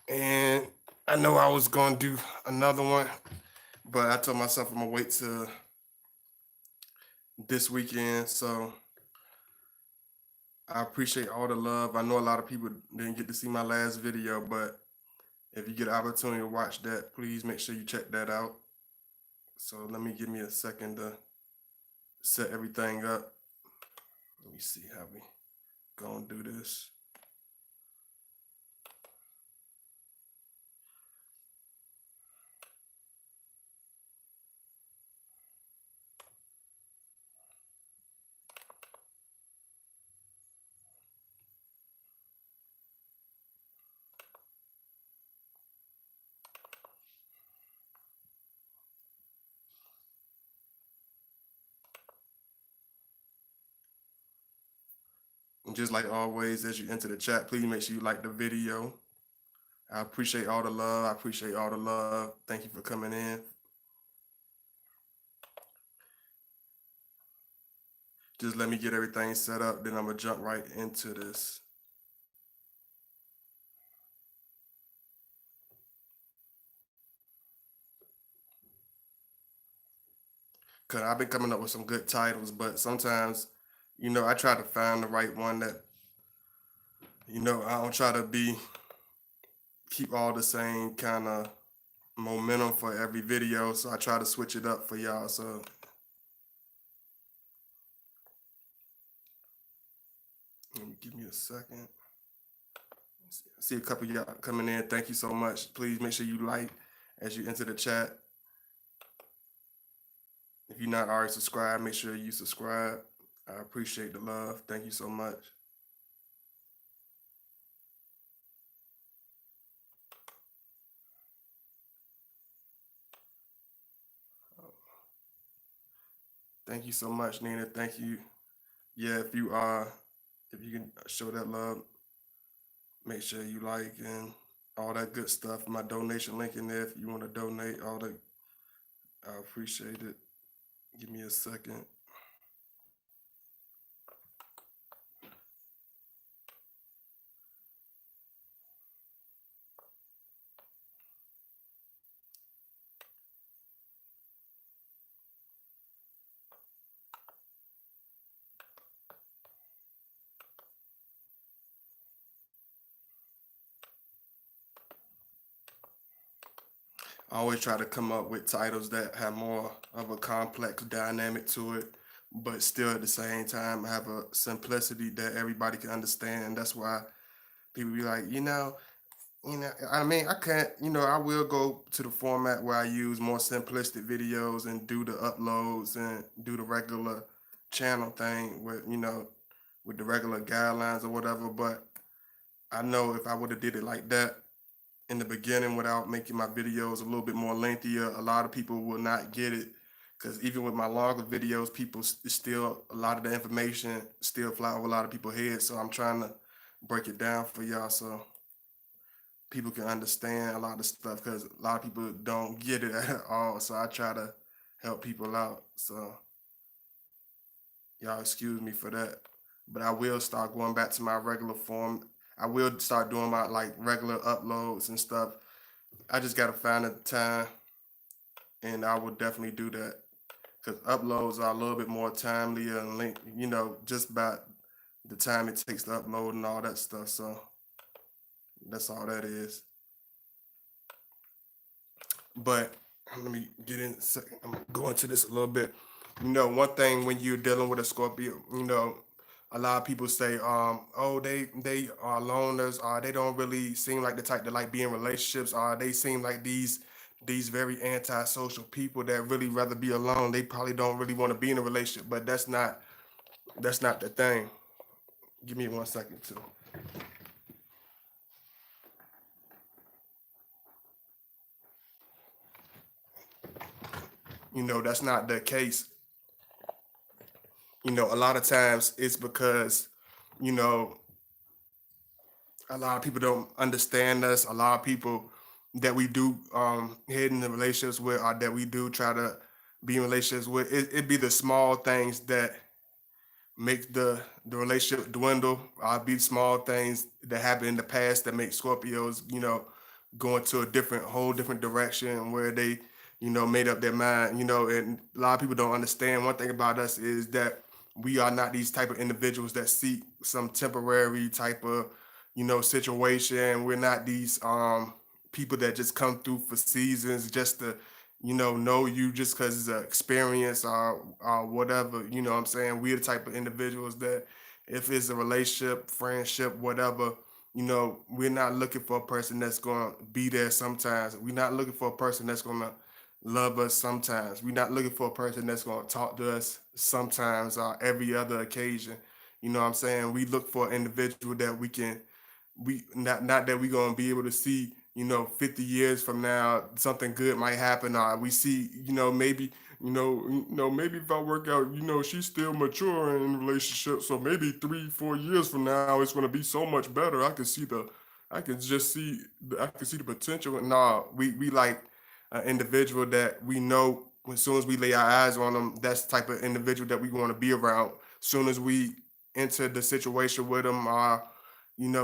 and I know I was gonna do another one, but I told myself I'm gonna wait till this weekend. So I appreciate all the love. I know a lot of people didn't get to see my last video, but if you get an opportunity to watch that, please make sure you check that out. So let me give me a second to set everything up. Let me see how we gonna do this. And just like always, as you enter the chat, please make sure you like the video. I appreciate all the love. I appreciate all the love. Thank you for coming in. Just let me get everything set up, then I'm gonna jump right into this. Cause I've been coming up with some good titles, but sometimes, I try to find the right one that, I don't try to keep all the same kind of momentum for every video. So I try to switch it up for y'all. So give me a second. See a couple of y'all coming in. Thank you so much. Please make sure you like as you enter the chat. If you're not already subscribed, make sure you subscribe. I appreciate the love. Thank you so much. Thank you so much, Nina. Thank you. Yeah, if you can show that love, make sure you like and all that good stuff. My donation link in there if you want to donate. All that, I appreciate it. Give me a second. I always try to come up with titles that have more of a complex dynamic to it, but still at the same time have a simplicity that everybody can understand. That's why people be like, I mean, I can't, I will go to the format where I use more simplistic videos and do the uploads and do the regular channel thing with the regular guidelines or whatever. But I know if I would have did it like that in the beginning without making my videos a little bit more lengthier, a lot of people will not get it. Because even with my longer videos, people still, a lot of the information still fly over a lot of people's heads. So I'm trying to break it down for y'all so people can understand a lot of stuff because a lot of people don't get it at all. So I try to help people out. So y'all excuse me for that. But I will start going back to my regular form. I will start doing my like regular uploads and stuff. I just gotta find the time and I will definitely do that. Because uploads are a little bit more timely and link, just about the time it takes to upload and all that stuff. So that's all that is. But let me get in. I'm going to this a little bit. One thing when you're dealing with a Scorpio, a lot of people say, oh, they are loners, or they don't really seem like the type to like be in relationships, or they seem like these very antisocial people that really rather be alone. They probably don't really want to be in a relationship, but that's not the thing. Give me 1 second too. That's not the case. A lot of times it's because, you know, a lot of people don't understand us. A lot of people that we do head in the relationships with or that we do try to be in relationships with, it be the small things that make the relationship dwindle. Be small things that happen in the past that make Scorpios, go into a different whole different direction where they, made up their mind. And a lot of people don't understand. One thing about us is that we are not these type of individuals that seek some temporary type of, situation. We're not these people that just come through for seasons just to, know you just because it's an experience or whatever. You know what I'm saying? We're the type of individuals that if it's a relationship, friendship, whatever, we're not looking for a person that's going to be there sometimes. We're not looking for a person that's going to love us sometimes. We're not looking for a person that's going to talk to us sometimes or every other occasion. You know what I'm saying? We look for an individual that we not that we're gonna be able to see, 50 years from now something good might happen, or we see, maybe, maybe if I work out, she's still mature in relationships, so maybe 3 4 years from now it's gonna be so much better. I can just see I can see the potential. Nah, we like an individual that we know as soon as we lay our eyes on them, that's the type of individual that we want to be around. Soon as we enter the situation with them,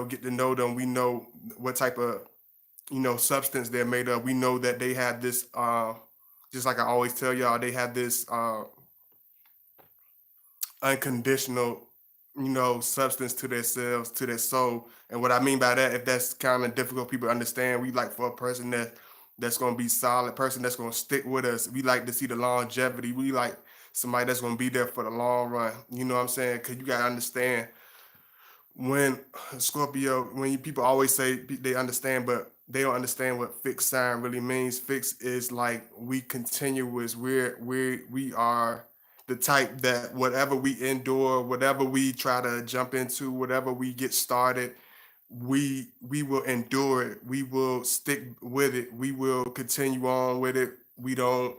get to know them. We know what type of, substance they're made of. We know that they have this, just like I always tell y'all, they have this unconditional, substance to themselves, to their soul. And what I mean by that, if that's kind of difficult for people to understand, we like for a person that's gonna be solid, person that's gonna stick with us. We like to see the longevity. We like somebody that's gonna be there for the long run. You know what I'm saying? Cause you gotta understand when Scorpio, when people always say they understand, but they don't understand what fixed sign really means. Fixed is like we continuous. We are the type that whatever we endure, whatever we try to jump into, whatever we get started, we will endure it. We will stick with it. We will continue on with it. We don't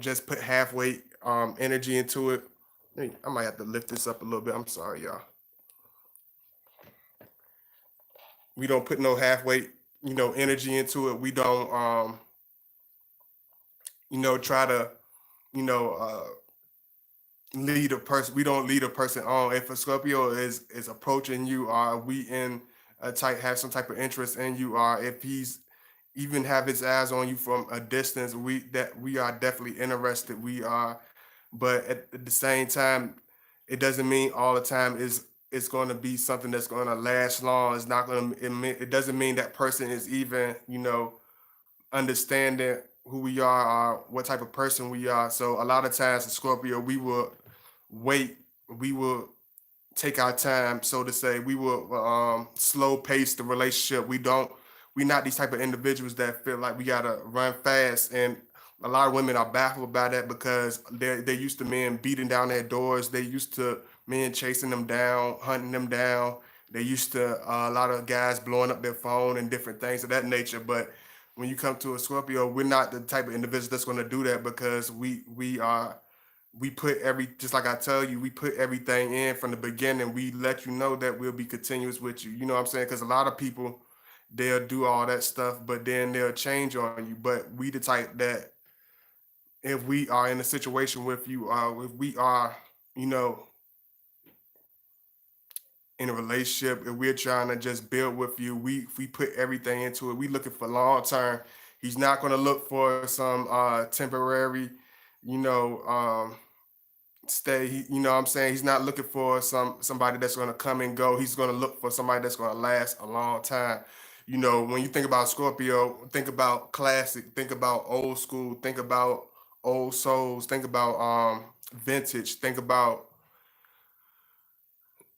just put halfway energy into it. Hey, I might have to lift this up a little bit. I'm sorry, y'all. We don't put no halfway, energy into it. We don't, try to, you know, lead a person. We don't lead a person on. If a Scorpio is approaching you, or we in a type have some type of interest in you, or if he's even have his eyes on you from a distance, we are definitely interested. We are, but at the same time, it doesn't mean all the time is it's going to be something that's going to last long. It's not going to. It doesn't mean that person is even, understanding who we are or what type of person we are. So a lot of times in Scorpio, we will wait. We will take our time, so to say. We will slow pace the relationship. We're not these type of individuals that feel like we gotta run fast. And a lot of women are baffled by that because they're used to men beating down their doors. They used to men chasing them down, hunting them down. They used to a lot of guys blowing up their phone and different things of that nature. But when you come to a Scorpio, we're not the type of individuals that's going to do that because we put just like I tell you, we put everything in from the beginning. We let you know that we'll be continuous with you. You know what I'm saying? Because a lot of people they'll do all that stuff, but then they'll change on you. But we the type that if we are in a situation with you, if we are, you know, in a relationship, if we're trying to just build with you, we put everything into it. We looking for long term. He's not going to look for some temporary, you know, stay. You know what I'm saying? He's not looking for somebody that's going to come and go. He's going to look for somebody that's going to last a long time. When you think about Scorpio, think about classic, think about old school, think about old souls, think about vintage, think about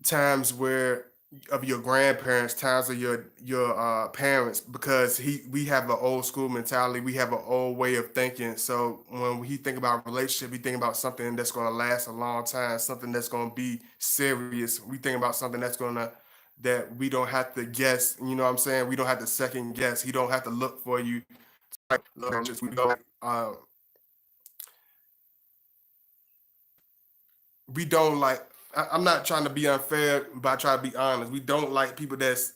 times where of your grandparents, times of your parents, because we have an old school mentality, we have an old way of thinking. So when we think about relationship, we think about something that's going to last a long time, something that's going to be serious. We think about something that we don't have to guess. You know what I'm saying? We don't have to second guess. He don't have to look for you. Just we don't. We don't like. I'm not trying to be unfair, but I try to be honest. We don't like people that's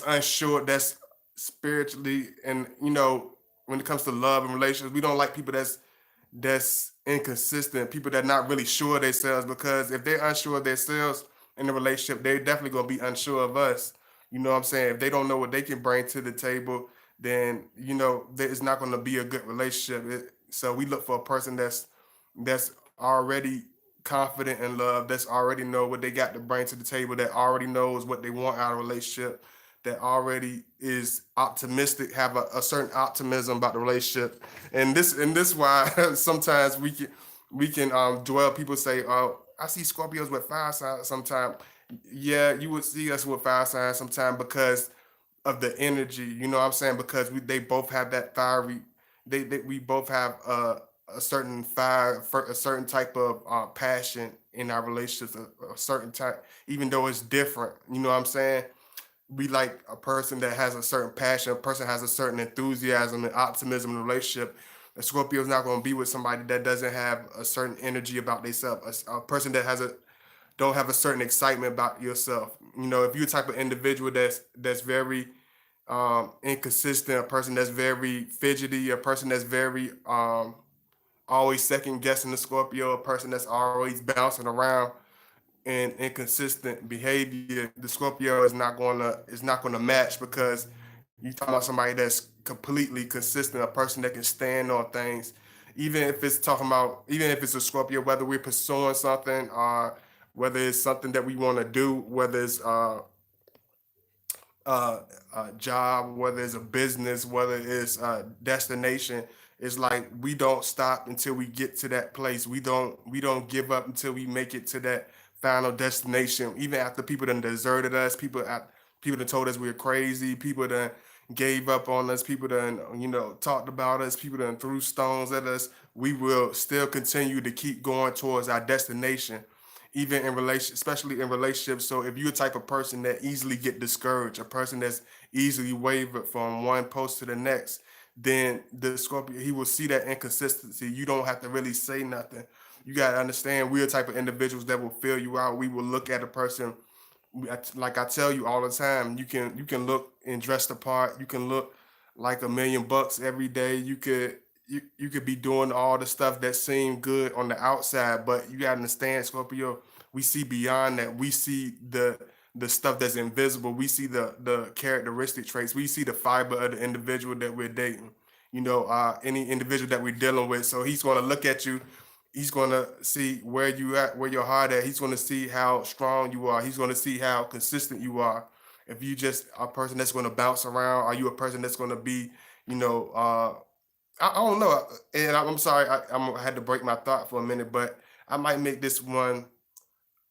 unsure, that's spiritually, and when it comes to love and relations, we don't like people that's inconsistent, people that not really sure of themselves. Because if they're unsure of themselves, in the relationship, they're definitely gonna be unsure of us. You know what I'm saying? If they don't know what they can bring to the table, then it's not gonna be a good relationship. So we look for a person that's already confident in love, that's already know what they got to bring to the table, that already knows what they want out of a relationship, that already is optimistic, have a certain optimism about the relationship. And this why sometimes we can dwell. People say, "Oh, I see Scorpios with fire signs sometimes." Yeah, you would see us with fire signs sometimes because of the energy. You know what I'm saying? Because they both have that fiery. We both have a certain fire, a certain type of passion in our relationships, a certain type, even though it's different. You know what I'm saying? We like a person that has a certain passion, a person has a certain enthusiasm and optimism in a relationship. A Scorpio is not going to be with somebody that doesn't have a certain energy about themselves. A person that don't have a certain excitement about yourself. If you're a type of individual that's very inconsistent, a person that's very fidgety, a person that's very always second guessing the Scorpio, a person that's always bouncing around and inconsistent behavior, the Scorpio is not gonna match because you talking about somebody that's completely consistent, a person that can stand on things, even if it's a Scorpio, whether we're pursuing something or whether it's something that we want to do, whether it's a job, whether it's a business, whether it's a destination. It's like we don't stop until we get to that place. We don't give up until we make it to that final destination. Even after people done deserted us, people done told us we were crazy, people done gave up on us, people done talked about us, people done threw stones at us. We will still continue to keep going towards our destination, even in relation, especially in relationships. So if you're a type of person that easily get discouraged, a person that's easily wavered from one post to the next, then the Scorpio, he will see that inconsistency. You don't have to really say nothing. You gotta understand we're the type of individuals that will fill you out. We will look at a person, like I tell you all the time. You can look and dress the part. You can look like $1 million every day. You could be doing all the stuff that seem good on the outside, but you gotta understand, Scorpio. We see beyond that. We see the stuff that's invisible. We see the characteristic traits. We see the fiber of the individual that we're dating. Any individual that we're dealing with. So he's gonna look at you. He's gonna see where you at, where your heart at. He's gonna see how strong you are. He's gonna see how consistent you are. If you just a person that's gonna bounce around, are you a person that's gonna be, you know, I don't know. And I'm sorry, I had to break my thought for a minute, but I might make this one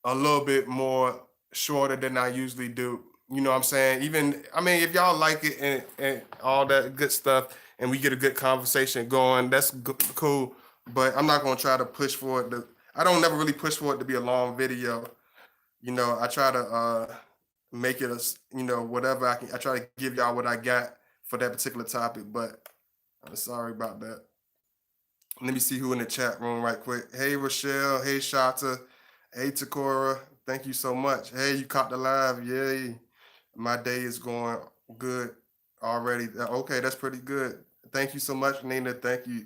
a little bit more shorter than I usually do. You know what I'm saying? Even I mean, if y'all like it and all that good stuff, and we get a good conversation going, that's cool. But I'm not gonna try to push for it. I don't never really push for it to be a long video. I try to make it whatever I can. I try to give y'all what I got for that particular topic. But I'm sorry about that. Let me see who in the chat room right quick. Hey Rochelle. Hey Shata. Hey Takora. Thank you so much. Hey, you caught the live. Yay. My day is going good already. Okay, that's pretty good. Thank you so much, Nina. Thank you.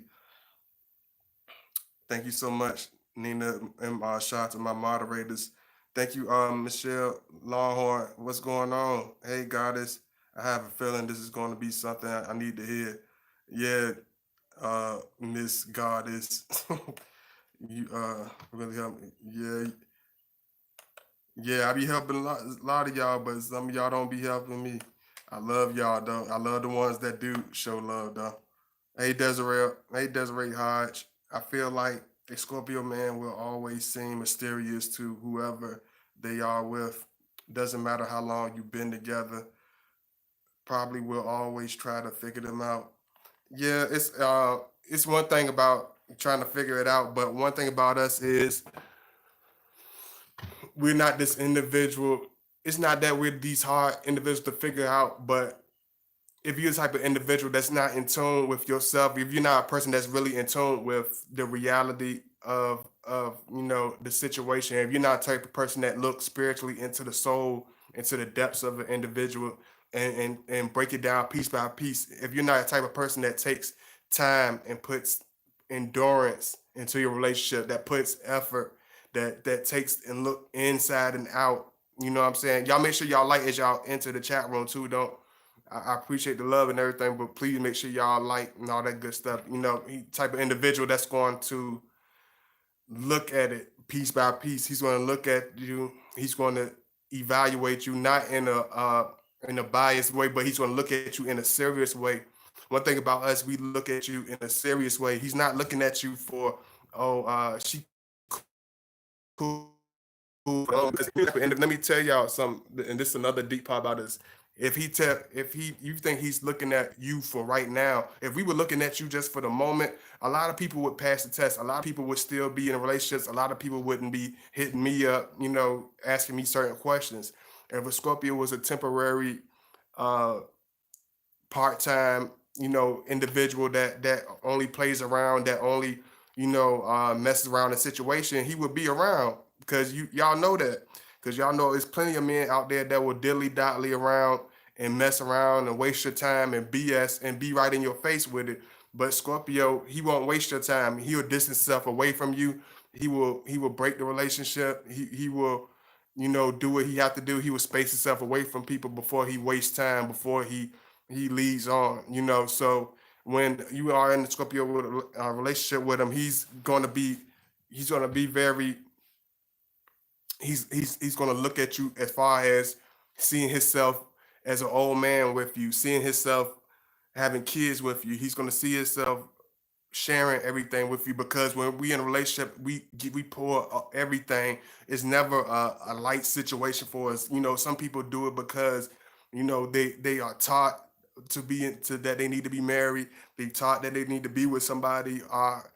Thank you so much, Nina and Shata, my moderators. Thank you, Michelle Longhorn. What's going on? Hey, Goddess. I have a feeling this is going to be something I need to hear. Yeah, Miss Goddess. You really help me. Yeah, yeah, I be helping a lot of y'all, but some of y'all don't be helping me. I love y'all though. I love the ones that do show love though. Hey Desiree, hey Desiree Hodge. I feel like a Scorpio man will always seem mysterious to whoever they are with. Doesn't matter how long you've been together. Probably will always try to figure them out. Yeah, it's one thing about trying to figure it out, but one thing about us is we're not this individual. It's not that we're these hard individuals to figure out, but if you're the type of individual that's not in tune with yourself, if you're not a person that's really in tune with the reality of the situation, if you're not the type of person that looks spiritually into the soul, into the depths of an individual, and break it down piece by piece, if you're not the type of person that takes time and puts endurance into your relationship, that puts effort, that takes and look inside and out. You know what I'm saying? Y'all make sure y'all like as y'all enter the chat room too. Don't I appreciate the love and everything, but please make sure y'all like and all that good stuff. You know, he type of individual that's going to look at it piece by piece. He's going to look at you. He's going to evaluate you not in a biased way, but he's going to look at you in a serious way. One thing about us, we look at you in a serious way. He's not looking at you for, oh, she cool. And let me tell y'all something, and this is another deep part about this. If he you think he's looking at you for right now, if we were looking at you just for the moment, a lot of people would pass the test. A lot of people would still be in relationships. A lot of people wouldn't be hitting me up, asking me certain questions. If a Scorpio was a temporary uh part-time, individual that only plays around, that only, messes around the situation, he would be around because y'all know that. Because y'all know there's plenty of men out there that will dilly dally around and mess around and waste your time and BS and be right in your face with it. But Scorpio, he won't waste your time. He'll distance himself away from you. He will break the relationship. He will, do what he have to do. He will space himself away from people before he wastes time, before he leads on. So when you are in the Scorpio with a relationship with him, he's going to be very, he's going to look at you as far as seeing himself as an old man with you, seeing himself having kids with you. He's going to see himself sharing everything with you, because when we in a relationship, we pour everything. It's never a light situation for us. Some people do it because they are taught to that they need to be married. They taught that they need to be with somebody. Or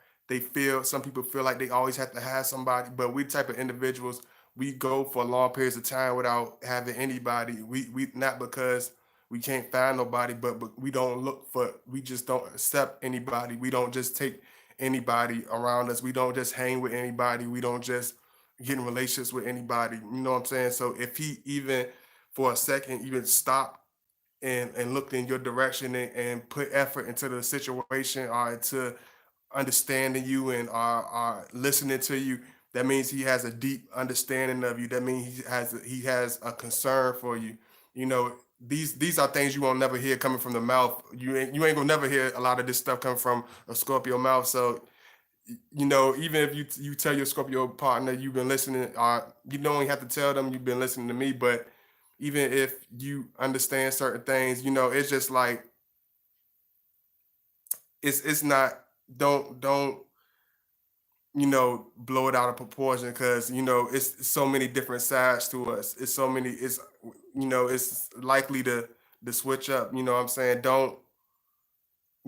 some people feel like they always have to have somebody. But we type of individuals, we go for long periods of time without having anybody. We not because we can't find nobody, but we just don't accept anybody. We don't just take anybody around us. We don't just hang with anybody. We don't just get in relationships with anybody. You know what I'm saying? So if he even for a second even stop and looked in your direction and put effort into the situation or into understanding you and are listening to you, that means he has a deep understanding of you. That means he has a concern for you. You know, these are things you won't never hear coming from the mouth. You ain't gonna never hear a lot of this stuff come from a Scorpio mouth. So even if you tell your Scorpio partner you've been listening, you don't even have to tell them you've been listening to me. But even if you understand certain things, it's just like it's not. Don't blow it out of proportion, because it's so many different sides to us. It's so many. It's likely to switch up. You know what I'm saying? Don't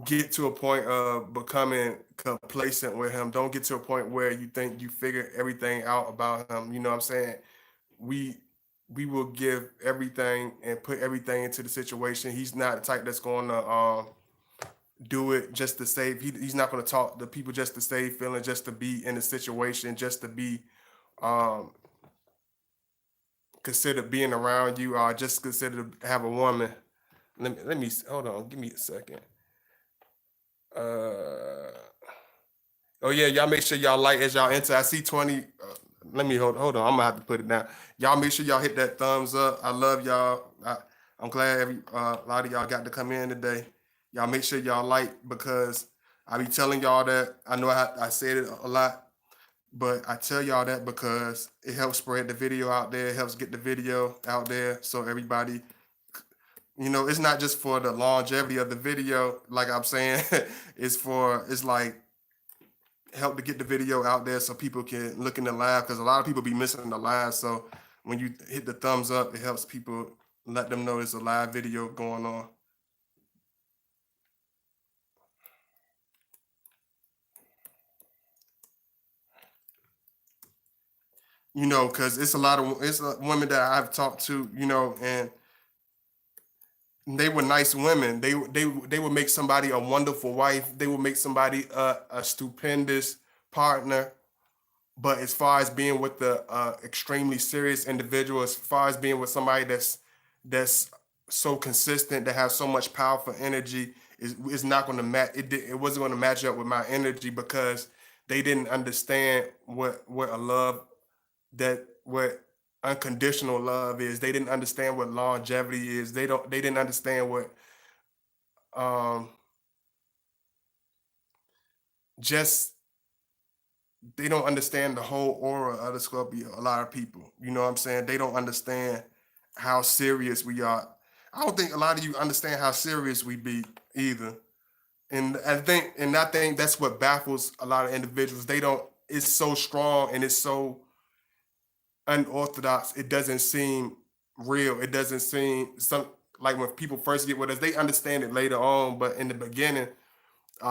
get to a point of becoming complacent with him. Don't get to a point where you think you figure everything out about him. You know what I'm saying? We we will give everything and put everything into the situation. He's not the type that's going to do it just to save. He's not going to talk to people just to save feeling, just to be in the situation, just to be um, considered being around you, or just considered to have a woman. Let me hold on. Give me a second. Uh, oh yeah, y'all make sure y'all like as y'all enter. I see 20. Let me hold on. I'm gonna have to put it down. Y'all make sure y'all hit that thumbs up. I love y'all. I'm glad a lot of y'all got to come in today. Y'all make sure y'all like, because I be telling y'all that. I know I said it a lot, but I tell y'all that because it helps spread the video out there. It helps get the video out there so everybody. It's not just for the longevity of the video, like I'm saying. It's like help to get the video out there so people can look in the live, because a lot of people be missing the live. So when you hit the thumbs up, it helps people, let them know there's a live video going on. Because it's women that I've talked to, and they were nice women. They would make somebody a wonderful wife. They would make somebody a stupendous partner. But as far as being with the extremely serious individual, as far as being with somebody that's so consistent, that has so much powerful energy, is not going to match. It wasn't going to match up with my energy, because they didn't understand what a love that what unconditional love is. They didn't understand what longevity is. They didn't understand what um just they don't understand the whole aura of the Scorpio. A lot of people, you know what I'm saying? They don't understand how serious we are. I don't think a lot of you understand how serious we be either. And I think that's what baffles a lot of individuals. They don't. It's so strong and it's so unorthodox. It doesn't seem real. It doesn't seem some like when people first get with us. They understand it later on, but in the beginning,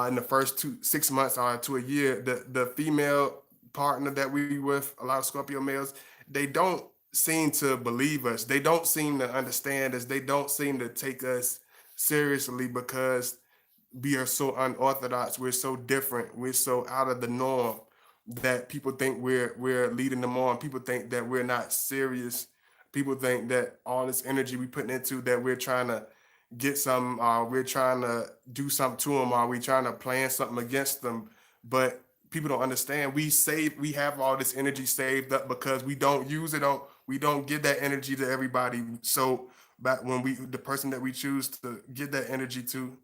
in the first 2 6 months or to a year, the female partner that we with, a lot of Scorpio males, they don't seem to believe us. They don't seem to understand us. They don't seem to take us seriously because we are so unorthodox. We're so different. We're so out of the norm that people think we're leading them on. People think that we're not serious. People think that all this energy we putting into that we're trying to get some. We're trying to do something to them. Or we trying to plan something against them. But people don't understand. We have all this energy saved up because we don't use it on. We don't give that energy to everybody. So back when the person that we choose to give that energy to,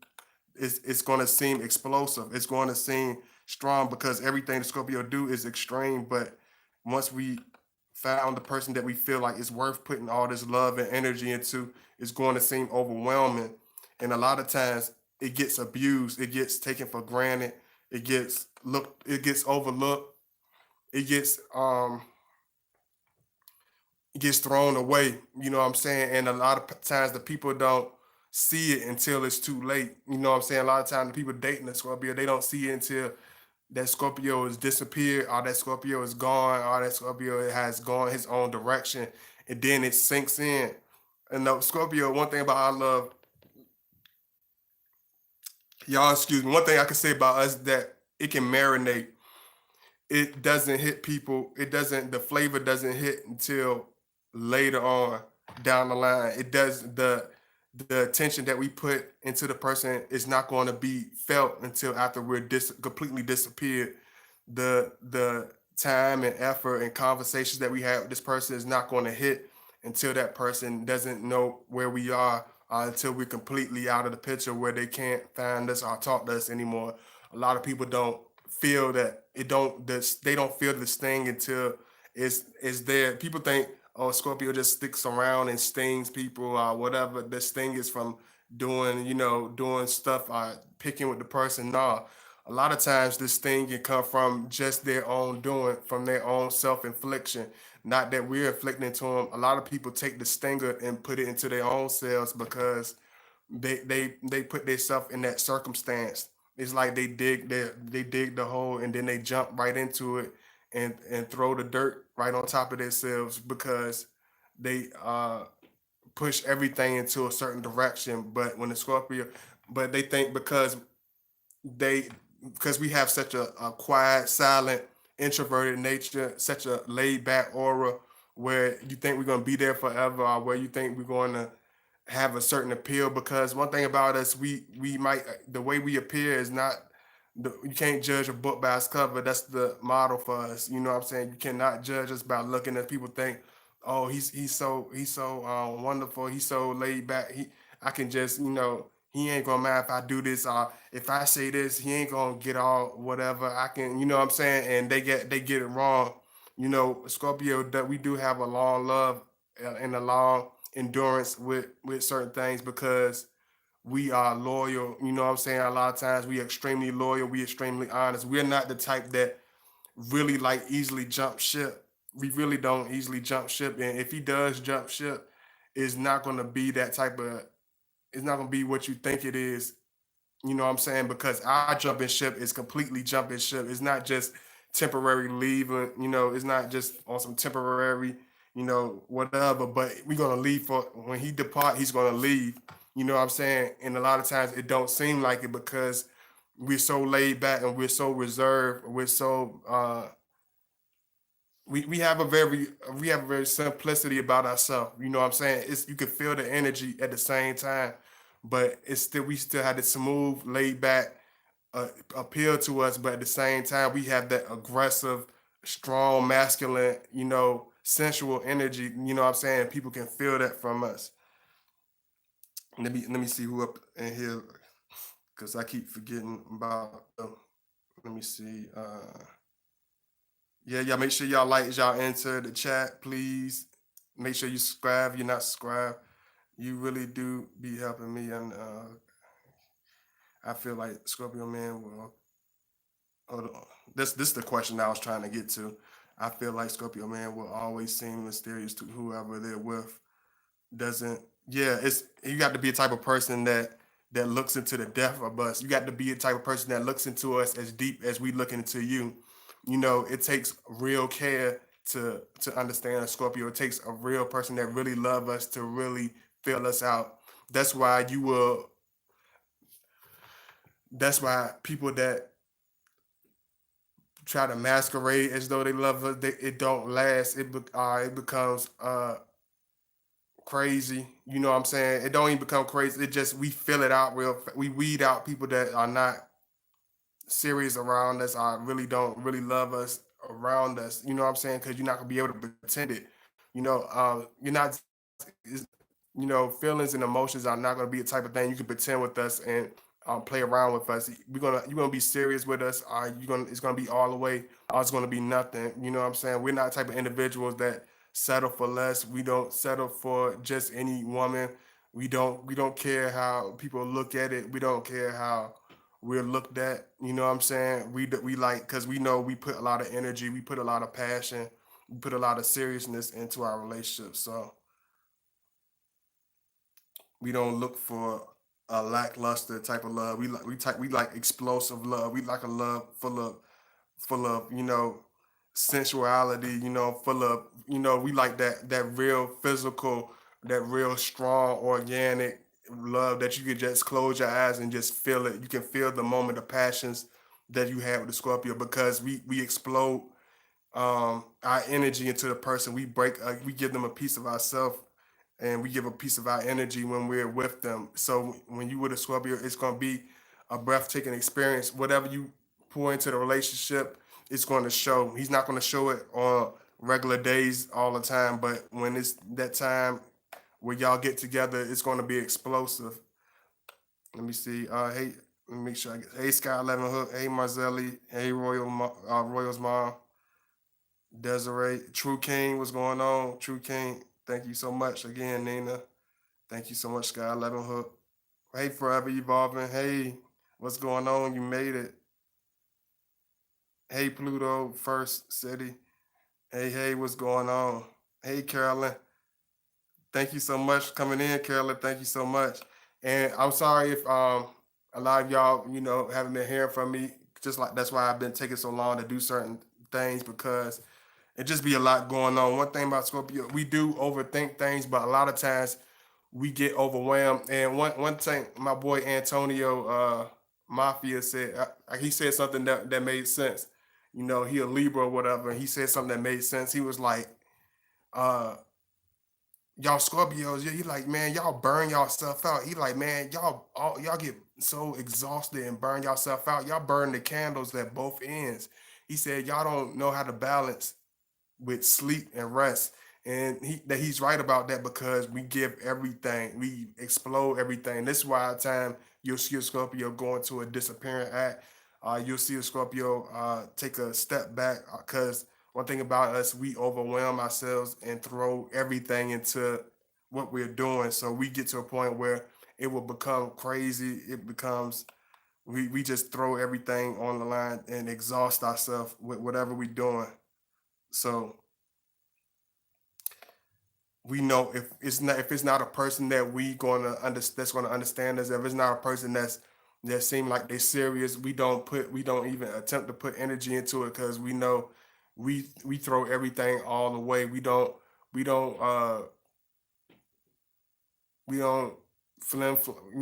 it's going to seem explosive. It's going to seem strong because everything the Scorpio do is extreme. But once we found the person that we feel like is worth putting all this love and energy into, it's going to seem overwhelming. And a lot of times it gets abused. It gets taken for granted. It gets looked. It gets overlooked. It gets thrown away. You know what I'm saying? And a lot of times the people don't see it until it's too late. You know what I'm saying? A lot of times the people dating the Scorpio, they don't see it until that Scorpio has disappeared, or that Scorpio is gone, or that Scorpio has gone his own direction, and then it sinks in. And the Scorpio, one thing about I love, y'all, excuse me, one thing I can say about us that it can marinate. It doesn't hit people. It doesn't. The flavor doesn't hit until later on down the line. It does the attention that we put into the person is not going to be felt until after we're completely disappeared. The time and effort and conversations that we have with this person is not going to hit until that person doesn't know where we are, until we're completely out of the picture where they can't find us or talk to us anymore. A lot of people don't feel that it don't this they don't feel this thing until it's there. People think, oh, Scorpio just sticks around and stings people or whatever. The sting is from doing stuff, picking with the person. Nah, a lot of times this thing can come from just their own doing, from their own self infliction. Not that we're inflicting to them. A lot of people take the stinger and put it into their own selves because they put themselves in that circumstance. It's like they dig the hole and then they jump right into it and throw the dirt right on top of themselves because they push everything into a certain direction. But when the Scorpio, but they think they because we have such a quiet, silent, introverted nature, such a laid back aura, where you think we're gonna be there forever, or where you think we're going to have a certain appeal. Because one thing about us, we might the way we appear is not you can't judge a book by its cover. That's the model for us. You know what I'm saying? You cannot judge us by looking at people think, oh, he's so wonderful. He's so laid back. I can just he ain't gonna mind if I do this or if I say this, he ain't gonna get all whatever. I can, you know what I'm saying? And they get it wrong. Scorpio, that we do have a long love and a long endurance with certain things because we are loyal. You know what I'm saying? A lot of times we extremely loyal, we extremely honest. We're not the type that really like easily jump ship. We really don't easily jump ship. And if he does jump ship, it's not gonna be that type of it's not gonna be what you think it is. You know what I'm saying? Because our jumping ship is completely jumping ship. It's not just temporary leaving, it's not just on some temporary, whatever, but we're gonna leave for when he depart, he's gonna leave. You know what I'm saying? And a lot of times it don't seem like it because we're so laid back and we're so reserved. We have a very simplicity about ourselves. You know what I'm saying? You can feel the energy at the same time, but we still had this smooth, laid back appeal to us, but at the same time we have that aggressive strong, masculine, sensual energy. You know what I'm saying? People can feel that from us. Let me see who up in here because I keep forgetting about them. Let me see. Yeah, y'all make sure y'all like, y'all enter the chat, please. Make sure you subscribe. If you're not subscribed, you really do be helping me, and I feel like Scorpio man will. Hold on. This is the question I was trying to get to. I feel like Scorpio man will always seem mysterious to whoever they're with. Doesn't Yeah, it's you got to be a type of person that looks into the depth of us. You got to be a type of person that looks into us as deep as we look into you. It takes real care to understand a Scorpio. It takes a real person that really love us to really feel us out. That's why you will. That's why people that try to masquerade as though they love us, it don't last. It becomes crazy. You know what I'm saying? It don't even become crazy. It just we fill it out we weed out people that are not serious around us, or really don't really love us around us. You know what I'm saying? Because you're not gonna be able to pretend it. You're not. Feelings and emotions are not gonna be a type of thing you can pretend with us and play around with us. You're gonna be serious with us. You gonna It's gonna be all the way. Or it's gonna be nothing. You know what I'm saying? We're not the type of individuals that settle for less. We don't settle for just any woman. We don't care how people look at it. We don't care how we're looked at. You know what I'm saying? We like because we know we put a lot of energy. We put a lot of passion. We put a lot of seriousness into our relationship. So we don't look for a lackluster type of love. We like explosive love. We like a love full of sensuality. Full of we like that real physical, that real strong organic love that you can just close your eyes and just feel it. You can feel the moment of passions that you have with the Scorpio because we explode our energy into the person. We give them a piece of ourselves, and we give a piece of our energy when we're with them. So when you with a Scorpio, it's gonna be a breathtaking experience. Whatever you pour into the relationship, it's going to show. He's not going to show it on regular days all the time, but when it's that time where y'all get together, it's going to be explosive. Let me see. Hey, let me make sure. Hey, Sky 11 Hook. Hey, Marzelli. Hey, Royal's mom. Desiree. True King. What's going on? True King. Thank you so much again, Nina. Thank you so much, Sky 11 Hook. Hey, Forever Evolving. Hey, what's going on? You made it. Hey, Pluto, First City. Hey, what's going on? Hey, Carolyn. Thank you so much for coming in, Carolyn. Thank you so much. And I'm sorry if a lot of y'all, haven't been hearing from me. Just like that's why I've been taking so long to do certain things because it just be a lot going on. One thing about Scorpio, we do overthink things, but a lot of times we get overwhelmed. And one thing, my boy Antonio Mafia said, he said something that made sense. He a Libra or whatever. And he said something that made sense. He was like, uh, y'all Scorpios, yeah, he like, man, y'all burn yourself out. He like, man, y'all get so exhausted and burn yourself out. Y'all burn the candles at both ends. He said, y'all don't know how to balance with sleep and rest. And he's right about that because we give everything, we explode everything. This is why at time you'll see a Scorpio go into a disappearing act. You'll see a Scorpio take a step back because one thing about us, we overwhelm ourselves and throw everything into what we're doing. So we get to a point where it will become crazy. It becomes we just throw everything on the line and exhaust ourselves with whatever we're doing. So we know if it's not a person that that's gonna understand us, if it's not a person that seem like they're serious, we don't even attempt to put energy into it because we know we throw everything all the way. We don't we're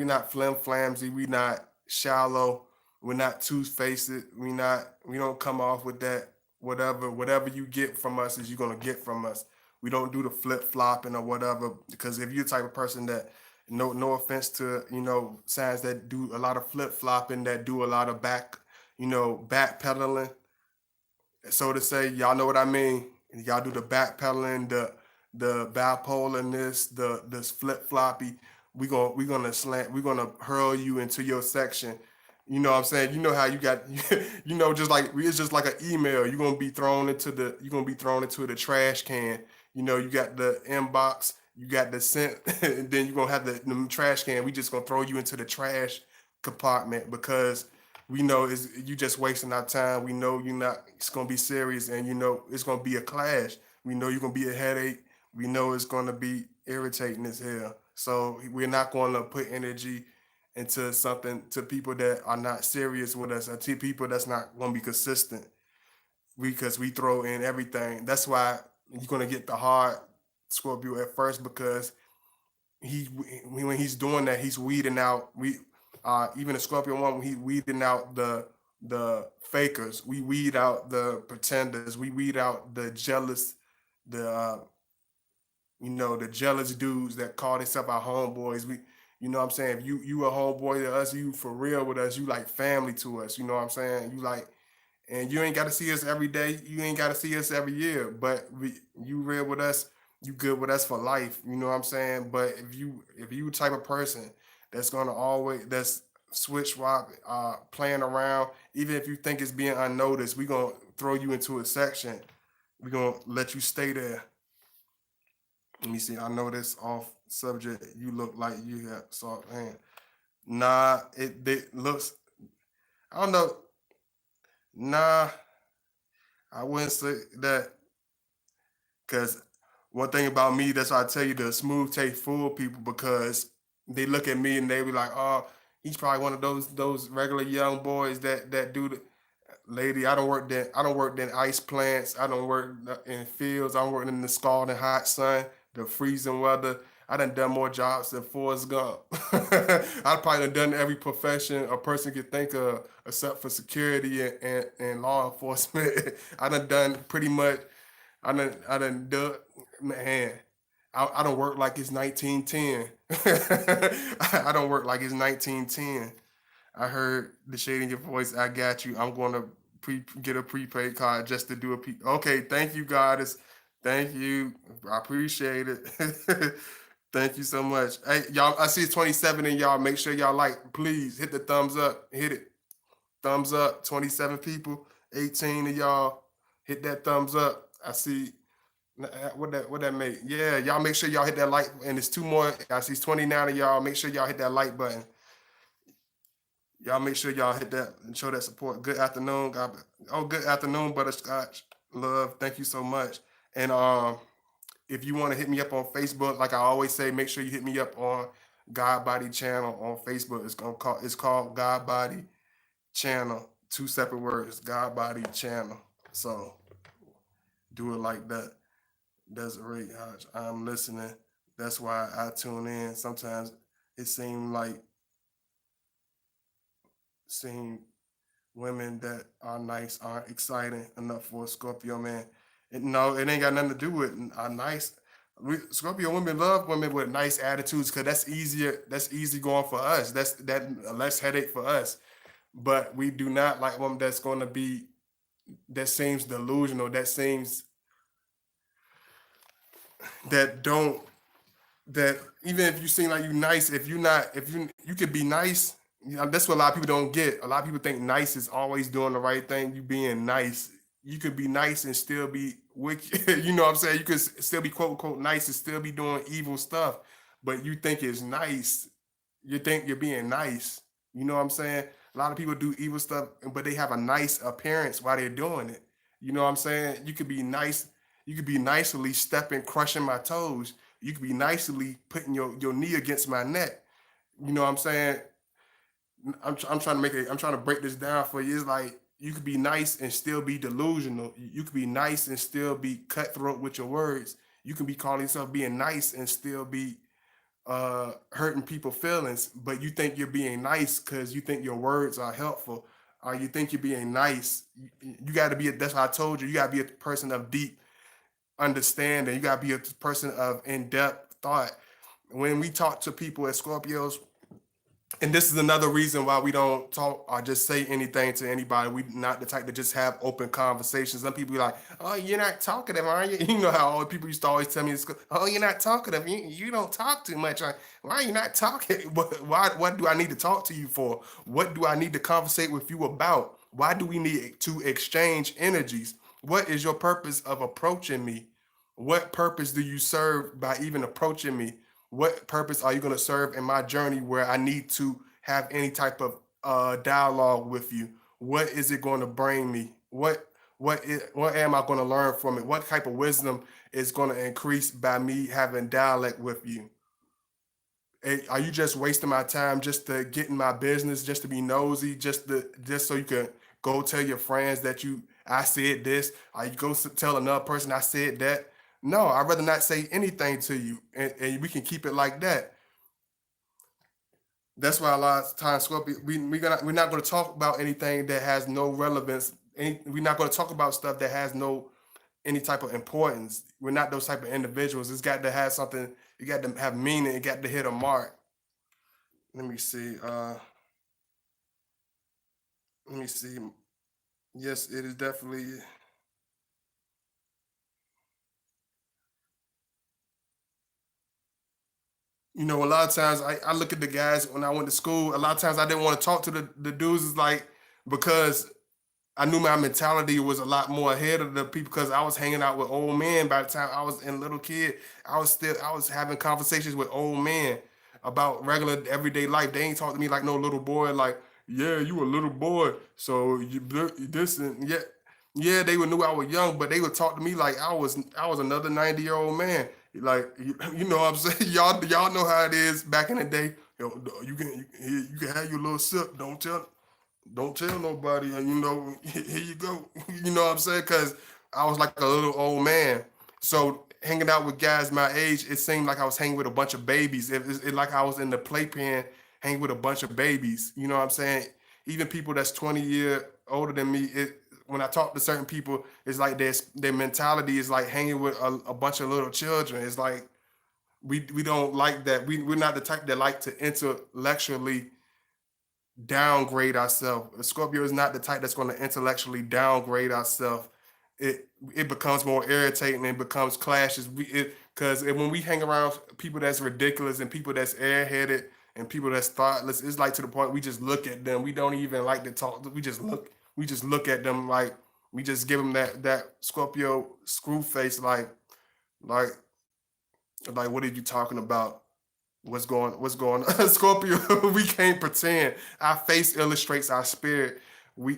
not flim flamsy, we not shallow, we're not two faced, we don't come off with that. Whatever you get from us is you're gonna get from us. We don't do the flip flopping or whatever because if you're the type of person that, no offense to signs that do a lot of flip flopping, that do a lot of back pedaling, So to say, y'all know what I mean. Y'all do the backpedaling, the bipolarness, the this flip floppy. We gonna slant. We're gonna hurl you into your section. You know what I'm saying? You know how you got, you know, just like it's just like an email. You're gonna be thrown into the trash can. You know, you got the inbox, you got the sent, and then you're gonna have the trash can. We just gonna throw you into the trash compartment because we know is you just wasting our time. We know you're not. It's gonna be serious, and you know it's gonna be a clash. We know you're gonna be a headache. We know it's gonna be irritating as hell. So we're not gonna put energy into something to people that are not serious with us, or to people that's not gonna be consistent. Because we throw in everything. That's why you're gonna get the hard Scorpio at first because he when he's doing that, he's weeding out. Even the Scorpio one, he weeding out the fakers. We weed out the pretenders. We weed out the jealous, the the jealous dudes that call themselves our homeboys. You know what I'm saying? If you a homeboy to us, you for real with us. You like family to us. You know what I'm saying? You like, and you ain't got to see us every day. You ain't got to see us every year. But you real with us. You good with us for life. You know what I'm saying? But if you type of person that's gonna always that's switch swap, playing around, even if you think it's being unnoticed, we gonna throw you into a section. We gonna let you stay there. Let me see. I know this off subject. You look like you have soft hand. Nah, it looks. I don't know. Nah, I wouldn't say that because one thing about me, that's why I tell you the smooth take fool people because they look at me and they be like, oh, he's probably one of those regular young boys that do the lady. I don't work in ice plants. I don't work in fields. I'm working in the scalding hot sun, the freezing weather. I done more jobs than Forrest Gump. I probably done every profession a person could think of, except for security and law enforcement. I done pretty much. I done done man. I don't work like it's 1910. I don't work like it's 1910. I heard the shade in your voice. I got you. I'm going to get a prepaid card just to do a Okay, thank you, Goddess. Thank you. I appreciate it. Thank you so much. Hey, y'all, I see it's 27 and y'all. Make sure y'all like. Please hit the thumbs up. Hit it. Thumbs up. 27 people. 18 of y'all. Hit that thumbs up. I see what that make. Yeah, y'all make sure y'all hit that like. And it's two more. I see 29 of y'all. Make sure y'all hit that like button. Y'all make sure y'all hit that and show that support. Good afternoon, God. Oh, good afternoon, Butterscotch. Love, thank you so much. And if you want to hit me up on Facebook, like I always say, make sure you hit me up on God Body Channel on Facebook. It's called God Body Channel. Two separate words, God Body Channel. So do it like that. Desiree Hodge, I'm listening. That's why I tune in. Sometimes it seem women that are nice aren't exciting enough for a Scorpio man. No, it ain't got nothing to do with nice. Scorpio women love women with nice attitudes because that's easier. That's easy going for us. That's that less headache for us. But we do not like women that's going to be that seems delusional. That seems that don't that even if you seem like you nice, if you could be nice. You know, that's what a lot of people don't get. A lot of people think nice is always doing the right thing. You being nice, you could be nice and still be wicked. You know what I'm saying? You could still be quote unquote nice and still be doing evil stuff. But you think it's nice. You think you're being nice. You know what I'm saying? A lot of people do evil stuff, but they have a nice appearance while they're doing it. You know what I'm saying? You could be nice. You could be nicely stepping, crushing my toes. You could be nicely putting your knee against my neck. You know what I'm saying? I'm trying to I'm trying to break this down for you. It's like you could be nice and still be delusional. You could be nice and still be cutthroat with your words. You can be calling yourself being nice and still be hurting people feelings, but you think you're being nice because you think your words are helpful, or you think you're being nice. You got to be. That's why I told you. You got to be a person of deep understanding. You got to be a person of in depth thought. When we talk to people as Scorpios, And this is another reason why we don't talk or just say anything to anybody. We not the type to just have open conversations. Some people be like, "Oh, you're not talkative, are you?" You know how all people used to always tell me, "Oh, you're not talkative. You don't talk too much. Like, why are you not talking? What do I need to talk to you for? What do I need to conversate with you about? Why do we need to exchange energies? What is your purpose of approaching me? What purpose do you serve by even approaching me? What purpose are you going to serve in my journey where I need to have any type of dialogue with you? What is it going to bring me? What am I going to learn from it? What type of wisdom is going to increase by me having dialect with you? Are you just wasting my time just to get in my business, just to be nosy, just so you can go tell your friends that you I said this, or you go tell another person I said that? No, I'd rather not say anything to you, and we can keep it like that. That's why a lot of times, Scorpio, we're not going to talk about anything that has no relevance. We're not going to talk about stuff that has no any type of importance. We're not those type of individuals. It's got to have something. You got to have meaning. It got to hit a mark. Let me see. Let me see. Yes, it is definitely. A lot of times I look at the guys when I went to school. A lot of times I didn't want to talk to the dudes. Is like because I knew my mentality was a lot more ahead of the people because I was hanging out with old men by the time I was in little kid. I was having conversations with old men about regular everyday life. They ain't talk to me like no little boy. Like, yeah, you a little boy, so you this and yeah, yeah. They would knew I was young, but they would talk to me like I was another 90-year-old man. Like you know what I'm saying? Y'all know how it is back in the day. You can have your little sip. Don't tell nobody, and here you go. You know what I'm saying? Because I was like a little old man. So hanging out with guys my age, it seemed like I was hanging with a bunch of babies. It like I was in the playpen hanging with a bunch of babies. You know what I'm saying? Even people that's 20 year older than me, when I talk to certain people, it's like their mentality is like hanging with a bunch of little children. It's like we don't like that. We're not the type that like to intellectually downgrade ourselves. Scorpio is not the type that's going to intellectually downgrade ourselves. It becomes more irritating and becomes clashes. Because when we hang around people that's ridiculous and people that's airheaded and people that's thoughtless, it's like to the point we just look at them. We don't even like to talk. We just look. We just look at them like we just give them that Scorpio screw face. Like like what are you talking about? What's going on? Scorpio, we can't pretend. Our face illustrates our spirit.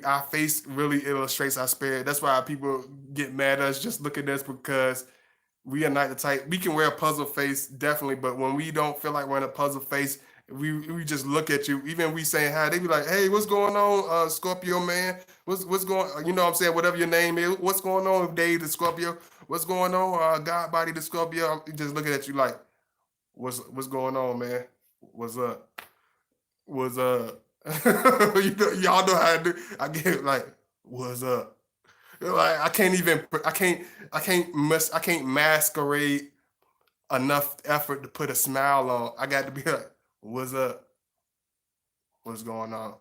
Our face really illustrates our spirit. That's why people get mad at us just look at us because we are not the type. We can wear a puzzle face definitely, but when we don't feel like wearing a puzzle face, we just look at you. Even we saying hi, they be like, "Hey, what's going on, Scorpio man? What's going? You know what I'm saying? Whatever your name is, what's going on, Dave the Scorpio? What's going on, God body the Scorpio?" I'm just looking at you like, what's going on, man? What's up? What's up? Y'all know how to do. I get like, what's up? Like I can't even. I can't masquerade enough effort to put a smile on. I got to be like, what's up? What's going on?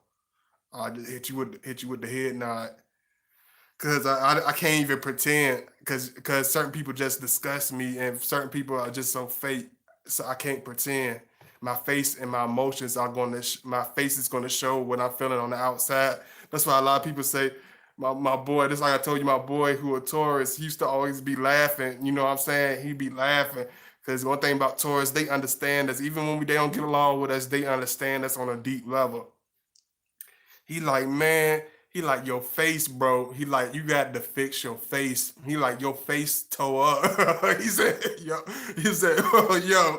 I just hit you with the head nod. Cause I can't even pretend cause certain people just disgust me and certain people are just so fake. So I can't pretend. My face and my emotions are my face is gonna show what I'm feeling on the outside. That's why a lot of people say my boy, just like I told you, my boy who a Taurus, he used to always be laughing. You know what I'm saying? He'd be laughing. Cause one thing about Taurus, they understand us. Even when they don't get along with us, they understand us on a deep level. He like, man, he like your face, bro. He like you got to fix your face. He like your face toe up. He said, yo, he said, oh, yo,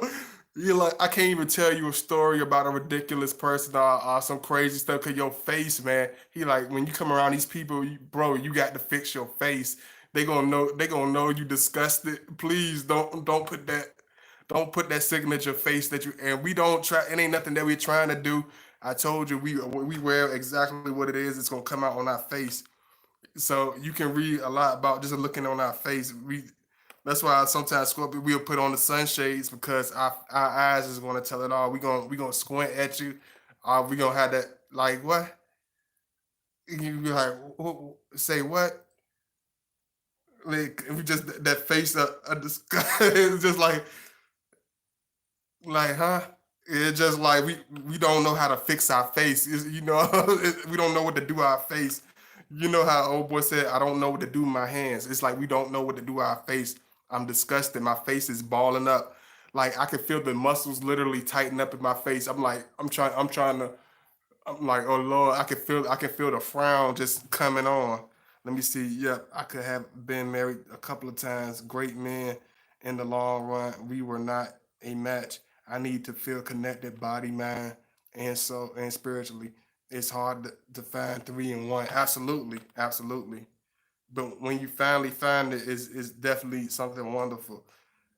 you like I can't even tell you a story about a ridiculous person or some crazy stuff cause your face, man. He like when you come around these people, bro, you got to fix your face. They gonna know you disgusted. Please don't put that signature face that you and we don't try. It ain't nothing that we're trying to do. I told you we wear exactly what it is. It's gonna come out on our face. So you can read a lot about just looking on our face. That's why sometimes Scorpio we'll put on the sunshades because our eyes is gonna tell it all. We gonna squint at you. are we gonna have that like what? You be like, say what? Like we just that face of disgust. It's just like huh? It's just like we don't know how to fix our face. You know, we don't know what to do our face. You know how old boy said, I don't know what to do with my hands. It's like we don't know what to do with our face. I'm disgusted. My face is balling up. Like I can feel the muscles literally tighten up in my face. I'm like, I'm trying to I'm like, oh Lord, I can feel the frown just coming on. Let me see. Yep, I could have been married a couple of times. Great men in the long run. We were not a match. I need to feel connected, body, mind, and spiritually. It's hard to find three in one. Absolutely, absolutely. But when you finally find it, it's definitely something wonderful.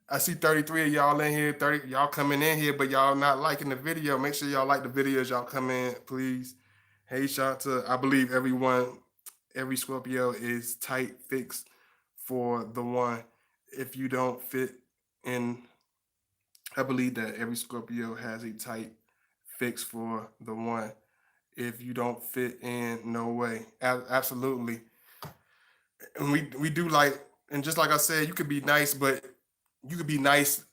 I see 33 of y'all in here, 30 y'all coming in here, but y'all not liking the video. Make sure y'all like the videos y'all come in, please. Hey, shout out to I believe every Scorpio is tight fixed for the one. If you don't fit in, I believe that every Scorpio has a tight fix for the one. If you don't fit in, no way. Absolutely. And we do like, and just like I said, you could be nice, but you could be nice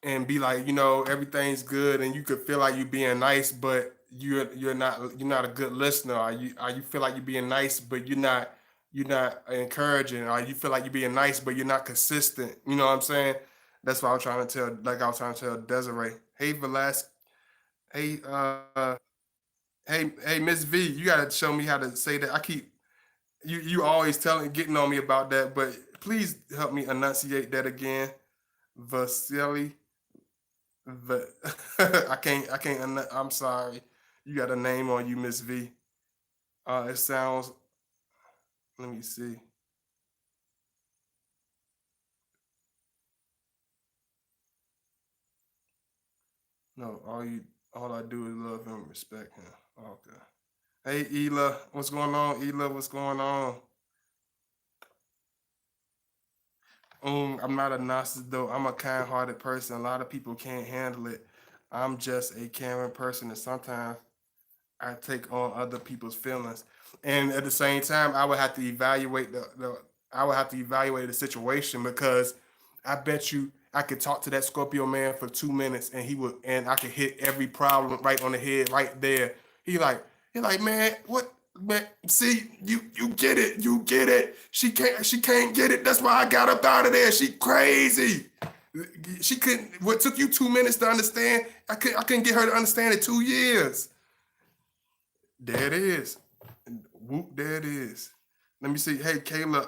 and be like, everything's good, and you could feel like you're being nice, but you're not a good listener. Are you feel like you're being nice, but you're not encouraging, or you feel like you're being nice, but you're not consistent. You know what I'm saying? That's what I'm trying to tell. Like I was trying to tell Desiree. Hey, Velasquez. Hey, hey, Miss V. You gotta show me how to say that. I keep you always getting on me about that, but please help me enunciate that again. Vasily. But I can't. I'm sorry. You got a name on you, Miss V. It sounds. Let me see. No, all I do is love him, respect him. Okay. Hey, Ela, what's going on? Ela, what's going on? I'm not a narcissist though. I'm a kind-hearted person. A lot of people can't handle it. I'm just a caring person, and sometimes I take on other people's feelings, and at the same time, I would have to evaluate the I would have to evaluate the situation because I bet you I could talk to that Scorpio man for 2 minutes and I could hit every problem right on the head right there. He like he like man, what man? See you get it, you get it. She can't get it. That's why I got up out of there. She crazy. She couldn't. What took you 2 minutes to understand? I couldn't get her to understand in 2 years. There it is. Whoop, there it is. Let me see. Hey, Kayla,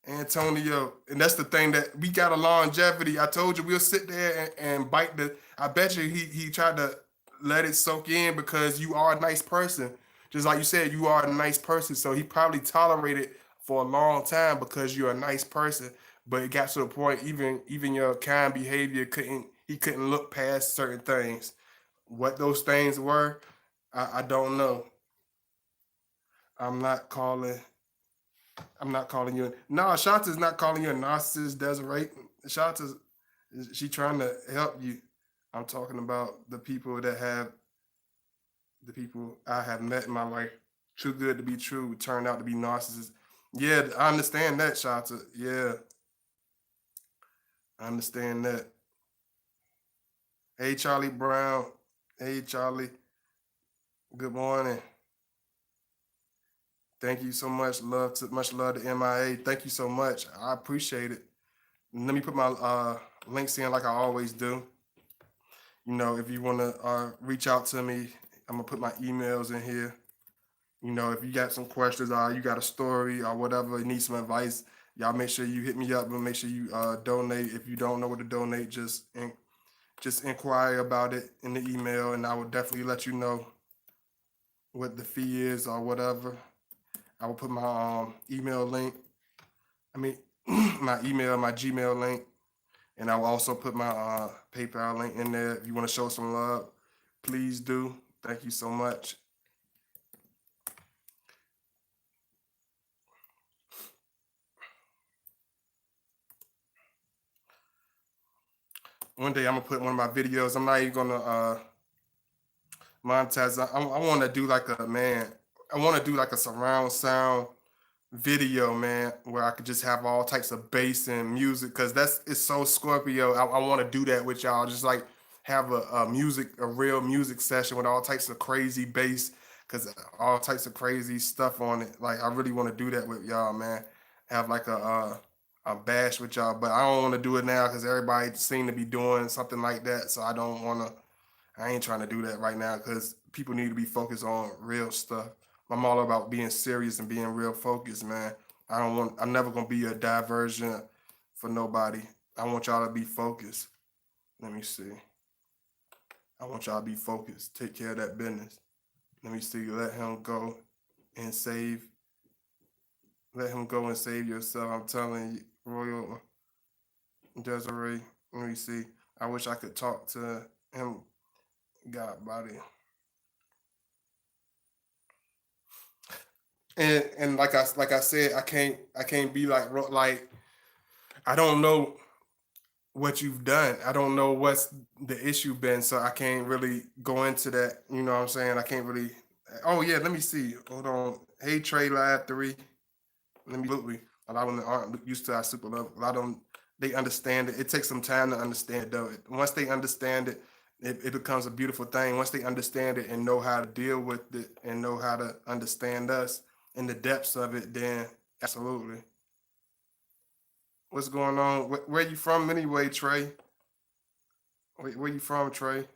Antonio. And that's the thing that we got a longevity. I told you we'll sit there and bite the. I bet you he tried to let it soak in because you are a nice person. Just like you said, you are a nice person. So he probably tolerated for a long time because you're a nice person. But it got to the point, even your kind behavior he couldn't look past certain things. What those things were, I don't know. I'm not calling. I'm not calling you. No, Shanta's not calling you a narcissist, Desiree. Shanta's she trying to help you. I'm talking about the people I have met in my life. Too good to be true turned out to be narcissists. Yeah, I understand that, Shanta. Yeah, I understand that. Hey, Charlie Brown. Hey, Charlie. Good morning. Thank you so much. Much love to MIA. Thank you so much. I appreciate it. Let me put my links in like I always do. If you want to reach out to me, I'm gonna put my emails in here. If you got some questions or you got a story or whatever, you need some advice, y'all make sure you hit me up and make sure you donate. If you don't know what to donate, just inquire about it in the email, and I will definitely let you know what the fee is or whatever. I will put my email link. I mean, my Gmail link, and I will also put my PayPal link in there. If you want to show some love, please do. Thank you so much. One day I'm gonna put one of my videos. I'm not even gonna. Montez, I want to do like a man. I want to do like a surround sound video, man, where I could just have all types of bass and music, because that's it's so Scorpio. I want to do that with y'all, just like have a real music session with all types of crazy bass, because all types of crazy stuff on it. Like I really want to do that with y'all, man. Have like a bash with y'all, but I don't want to do it now because everybody seem to be doing something like that. So I don't want to. I ain't trying to do that right now because people need to be focused on real stuff. I'm all about being serious and being real focused, man. I don't want. I'm never gonna be a diversion for nobody. I want y'all to be focused. Let me see. I want y'all to be focused. Take care of that business. Let me see. Let him go and save. Let him go and save yourself. I'm telling you, Royal Desiree. Let me see. I wish I could talk to him. God body. And like I said, I can't be like like I don't know what you've done. I don't know what's the issue been, so I can't really go into that. You know what I'm saying? I can't really. Oh yeah, let me see. Hold on. Hey Trey Live 3. Let me absolutely. A lot of them aren't used to our super love. A lot of them they understand it. It takes some time to understand it though. Once they understand it, it becomes a beautiful thing. Once they understand it and know how to deal with it and know how to understand us in the depths of it, then absolutely. What's going on? Where you from anyway, Trey? Where you from, Trey?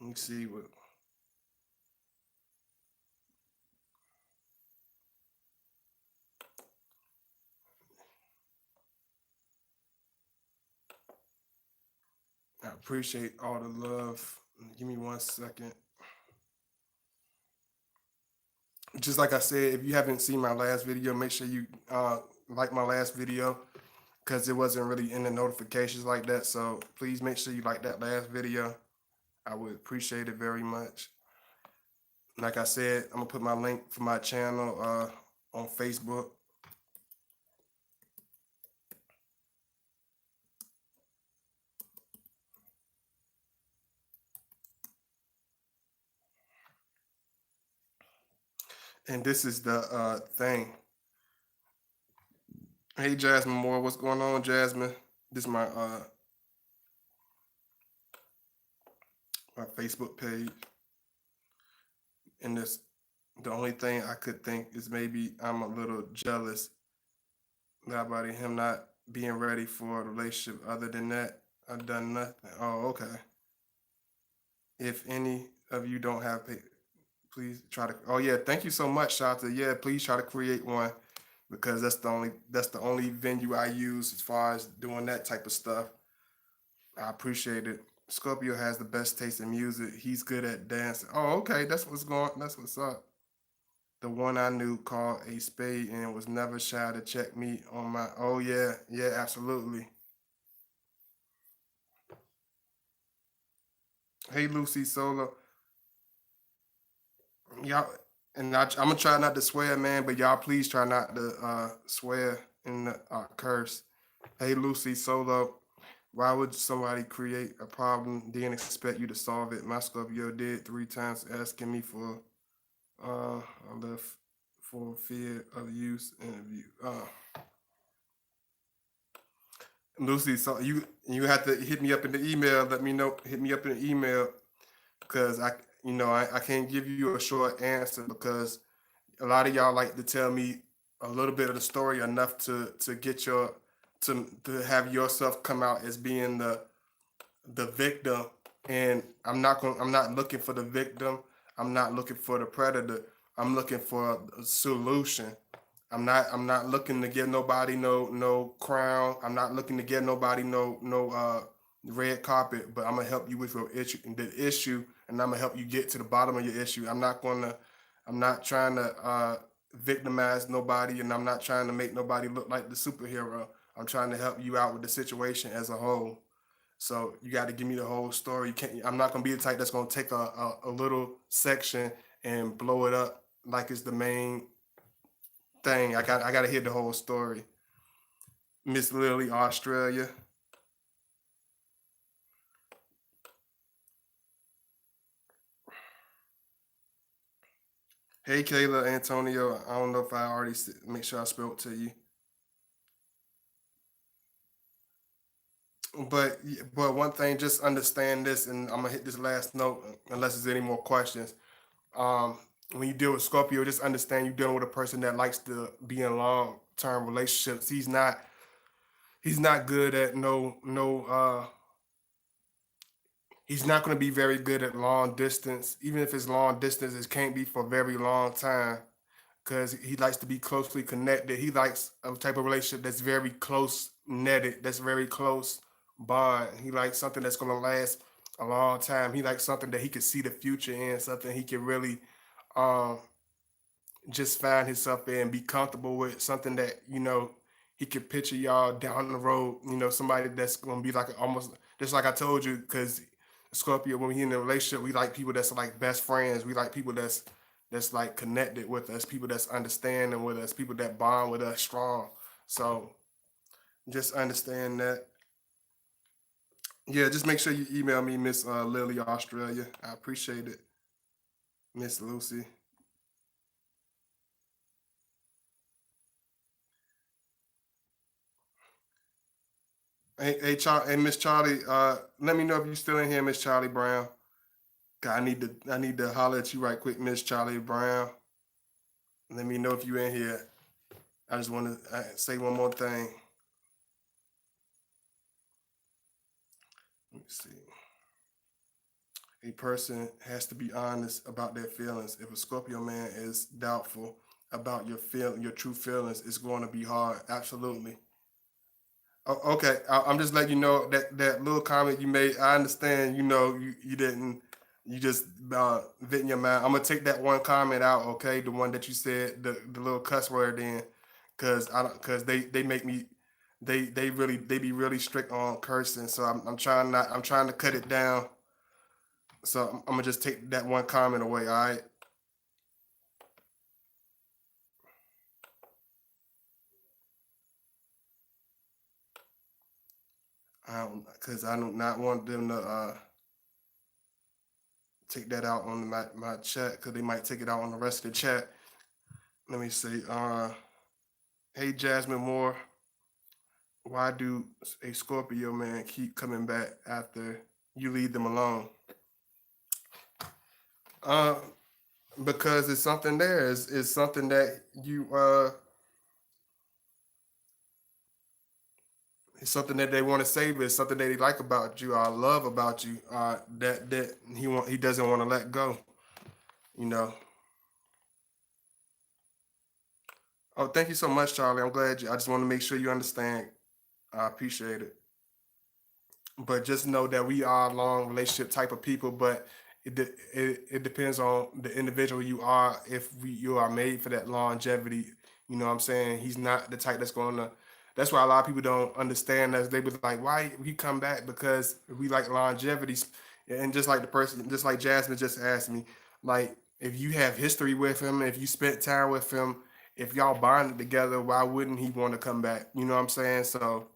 Let me see what. I appreciate all the love. Give me 1 second. Just like I said, if you haven't seen my last video, make sure you like my last video because it wasn't really in the notifications like that. So please make sure you like that last video. I would appreciate it very much. Like I said, I'm gonna put my link for my channel on Facebook. And this is the thing. Hey Jasmine Moore, what's going on, Jasmine? This is my Facebook page, and this the only thing I could think is maybe I'm a little jealous about him not being ready for a relationship. Other than that, I've done nothing. Oh, okay. If any of you don't have, please try to. Oh yeah, thank you so much, Shanta. Yeah, please try to create one because that's the only venue I use as far as doing that type of stuff. I appreciate it. Scorpio has the best taste in music. He's good at dancing. Oh, okay. That's what's going. That's what's up. The one I knew called a spade and was never shy to check me on my. Oh yeah, yeah, absolutely. Hey Lucy Solo, y'all, and I'm gonna try not to swear, man, but y'all please try not to swear in the curse. Hey Lucy Solo, why would somebody create a problem then expect you to solve it? My Scorpio did 3 times asking me for I left for fear of use interview. Lucy, so you have to hit me up in the email. Let me know. Hit me up in the email because I can't give you a short answer because a lot of y'all like to tell me a little bit of the story enough to get your to have yourself come out as being the victim, and I'm not looking for the victim. I'm not looking for the predator. I'm looking for a solution. I'm not looking to give nobody no crown. I'm not looking to give nobody no red carpet, but I'm gonna help you with your issue, and I'm gonna help you get to the bottom of your issue. I'm not trying to victimize nobody, and I'm not trying to make nobody look like the superhero. I'm trying to help you out with the situation as a whole. So you got to give me the whole story. You can't. I'm not gonna be the type that's gonna take a little section and blow it up like it's the main thing. I got to hear the whole story. Miss Lily, Australia. Hey, Kayla, Antonio. I don't know if I already make sure I spelled to you, but one thing, just understand this, and I'm gonna hit this last note unless there's any more questions. Um, when you deal with Scorpio, just understand you're dealing with a person that likes to be in long term relationships. He's not good at he's not going to be very good at long distance. Even if it's long distance, it can't be for a very long time because he likes to be closely connected. He likes a type of relationship that's very close netted, that's very close bond. He likes something that's going to last a long time. He likes something that he could see the future in, something he can really um, just find himself in, be comfortable with, something that he could picture y'all down the road. Somebody that's gonna be like almost just like I told you, because Scorpio, when we in a relationship, we like people that's like best friends. We like people that's like connected with us, people that's understanding with us, people that bond with us strong. So just understand that. Yeah, just make sure you email me, Miss Lily Australia. I appreciate it, Miss Lucy. Hey, Miss Charlie. Let me know if you still in here, Miss Charlie Brown. 'Cause I need to holler at you right quick, Miss Charlie Brown. Let me know if you in here. I just want to say one more thing. Let me see. A person has to be honest about their feelings. If a Scorpio man is doubtful about your true feelings, it's going to be hard. Absolutely. Okay, I'm just letting you know that little comment you made. I understand. You didn't. You just venting your mind. I'm gonna take that one comment out. Okay, the one that you said the little cuss word in, cause I don't cause they make me they be really strict on cursing. So I'm trying to cut it down. So I'm gonna just take that one comment away. All right. Cause I do not want them to take that out on my chat. Cause they might take it out on the rest of the chat. Let me see. Hey Jasmine Moore, why do a Scorpio man keep coming back after you leave them alone? Uh, because it's something there. It's something that it's something that they want to savor. It's something that they like about you, love about you. That he doesn't want to let go. You know. Oh, thank you so much, Charlie. I'm glad you. I just want to make sure you understand. I appreciate it. But just know that we are long relationship type of people. But it depends on the individual you are. If you are made for that longevity, you know what I'm saying. He's not the type that's going to. That's why a lot of people don't understand us. They be like, "Why we come back?" Because we like longevity, and just like the person, just like Jasmine just asked me, like if you have history with him, if you spent time with him, if y'all bonded together, why wouldn't he want to come back? You know what I'm saying? So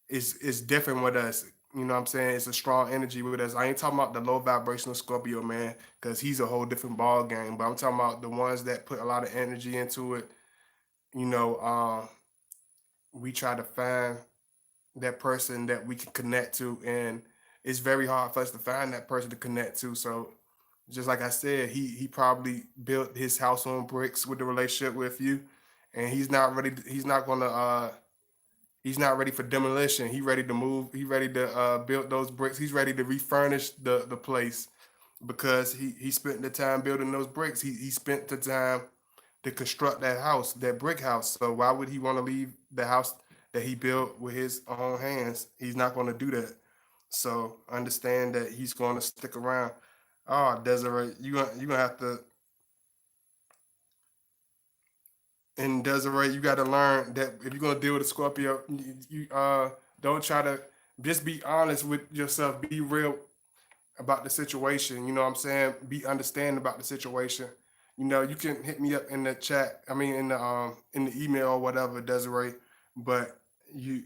it's different with us. You know what I'm saying? It's a strong energy with us. I ain't talking about the low vibrational Scorpio man, because he's a whole different ball game. But I'm talking about the ones that put a lot of energy into it. You know, we try to find that person that we can connect to, and it's very hard for us to find that person to connect to. So, just like I said, he probably built his house on bricks with the relationship with you, and he's not ready. He's not gonna he's not ready for demolition. He ready to move. He ready to build those bricks. He's ready to refurnish the place because he spent the time building those bricks. He spent the time to construct that house, that brick house. So why would he want to leave the house that he built with his own hands? He's not going to do that. So understand that he's going to stick around. Oh, Desiree, you gonna have to. And Desiree, you got to learn that if you're gonna deal with a Scorpio, you don't try to just be honest with yourself. Be real about the situation. You know what I'm saying? Be understanding about the situation. You can hit me up in the chat. I mean, in the email or whatever, Desiree. But you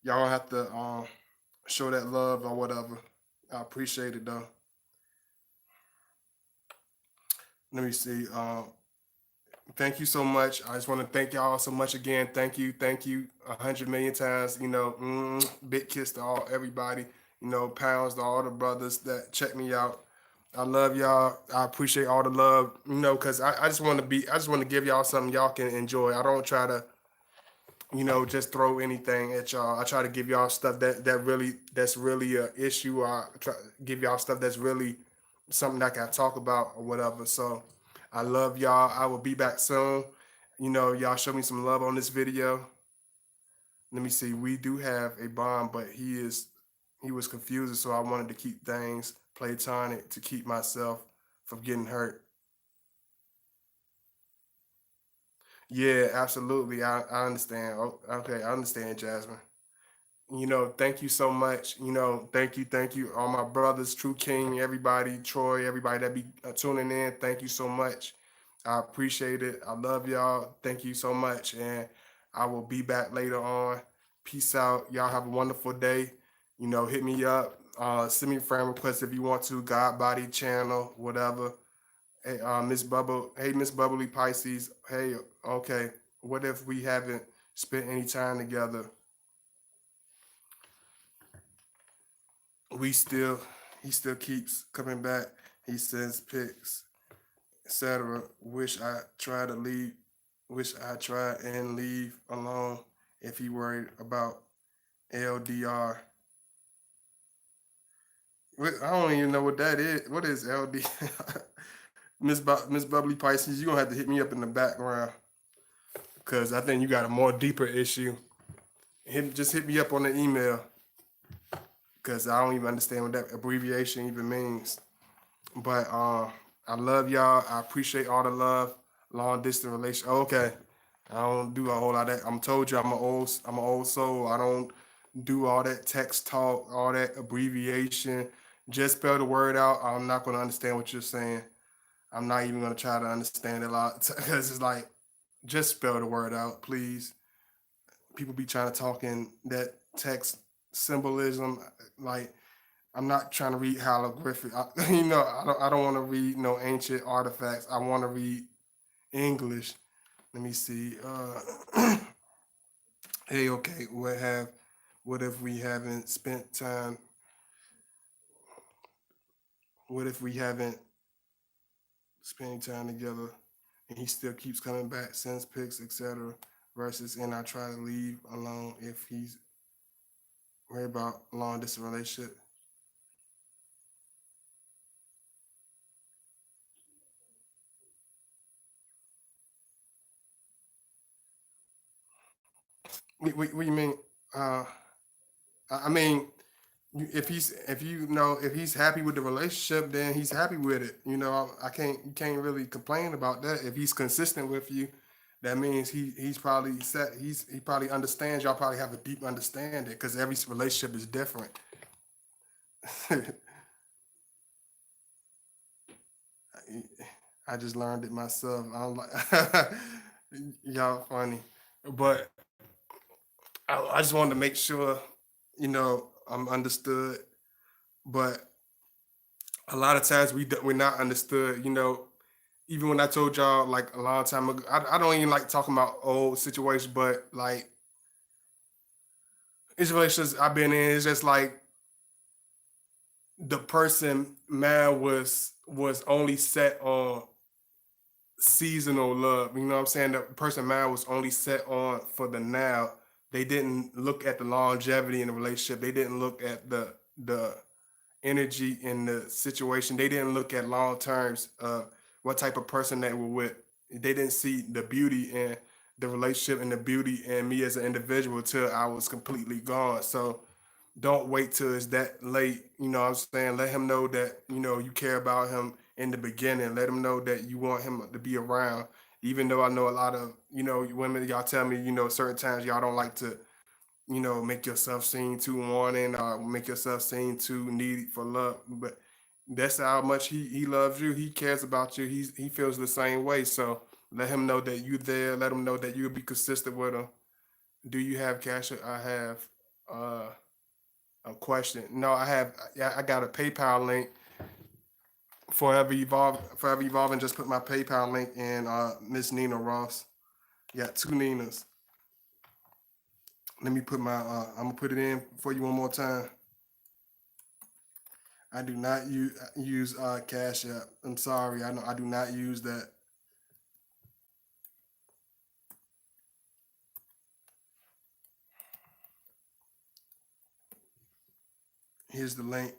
y'all have to show that love or whatever. I appreciate it though. Let me see. Thank you so much. I just want to thank y'all so much again. Thank you, 100 million times. Big kiss to all everybody. Pounds to all the brothers that check me out. I love y'all. I appreciate all the love. Cause I just want to be. I just want to give y'all something y'all can enjoy. I don't try to just throw anything at y'all. I try to give y'all stuff that's really a issue. I try to give y'all stuff that's really something that I can talk about or whatever. So I love y'all. I will be back soon. Y'all show me some love on this video. Let me see. We do have a bond, but he was confused, so I wanted to keep things platonic to keep myself from getting hurt. Yeah, absolutely. I understand. Oh, okay, I understand, Jasmine. Thank you so much. Thank you, all my brothers, True King, everybody, Troy, everybody that be tuning in. Thank you so much. I appreciate it. I love y'all. Thank you so much, and I will be back later on. Peace out. Y'all have a wonderful day. Hit me up. Send me a friend request if you want to. God Body Channel, whatever. Hey, Miss Bubble. Hey, Miss Bubbly Pisces. Hey, okay. What if we haven't spent any time together? we still he still keeps coming back. He sends pics, etc. Wish I try and leave alone if he worried about LDR. I don't even know what that is. What is LD? Miss Bubbly Pisces, you gonna have to hit me up in the background because I think you got a more deeper issue. Just hit me up on the email because I don't even understand what that abbreviation even means. But I love y'all. I appreciate all the love. Long distance relation. Oh, okay. I don't do a whole lot of that. I'm told you I'm an old soul. I don't do all that text talk, all that abbreviation. Just spell the word out. I'm not gonna understand what you're saying. I'm not even gonna try to understand it a lot because it's like just spell the word out, please. People be trying to talk in that text symbolism. Like I'm not trying to read hieroglyphic. I don't want to read no ancient artifacts. I want to read English. Let me see. Hey, okay. What if we haven't spent time? What if we haven't spent time together, and he still keeps coming back, sends pics, etc. Versus, and I try to leave alone if he's worried about long distance relationship. What you mean? Uh, I mean, if he's happy with the relationship, then he's happy with it. I can't you can't really complain about that. If he's consistent with you, that means he's probably set. He probably understands. Y'all probably have a deep understanding because every relationship is different. I just learned it myself. I'm like, y'all funny, but I just wanted to make sure I'm understood. But a lot of times we're not understood. Even when I told y'all like a long time ago, I don't even like talking about old situations, but like these relationships I've been in, it's just like the person man was only set on seasonal love. You know what I'm saying? The person man was only set on for the now. They didn't look at the longevity in the relationship. They didn't look at the energy in the situation. They didn't look at long terms what type of person they were with. They didn't see the beauty in the relationship and the beauty in me as an individual till I was completely gone. So don't wait till it's that late. What I'm saying? Let him know that, you care about him in the beginning. Let him know that you want him to be around. Even though I know a lot of, women, y'all tell me, certain times y'all don't like to make yourself seem too wanting or make yourself seem too needy for love. But that's how much he loves you. He cares about you. He feels the same way. So let him know that you there. Let him know that you'll be consistent with him. Do you have cash? I have a question. No, I have. I got a PayPal link. Forever evolving. Just put my PayPal link in. Miss Nina Ross. Got two Ninas. Let me put my. I'm gonna put it in for you one more time. I do not use Cash App. I'm sorry. I know I do not use that. Here's the link.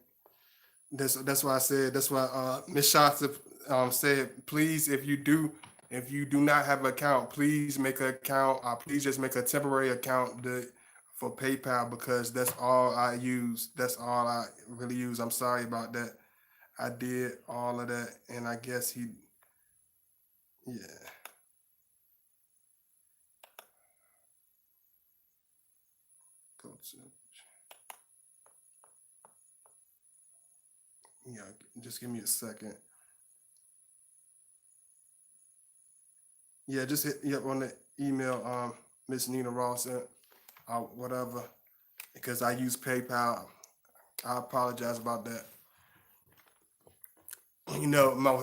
That's why I said. That's why Miss Shasta said, please, if you do not have an account, please make an account. Please just make a temporary account for PayPal because that's all I use. That's all I really use. I'm sorry about that. I did all of that, and I guess yeah, go to, yeah, just give me a second. Yeah, just hit me up on the email, Miss Nina Ross, whatever, because I use PayPal. I apologize about that.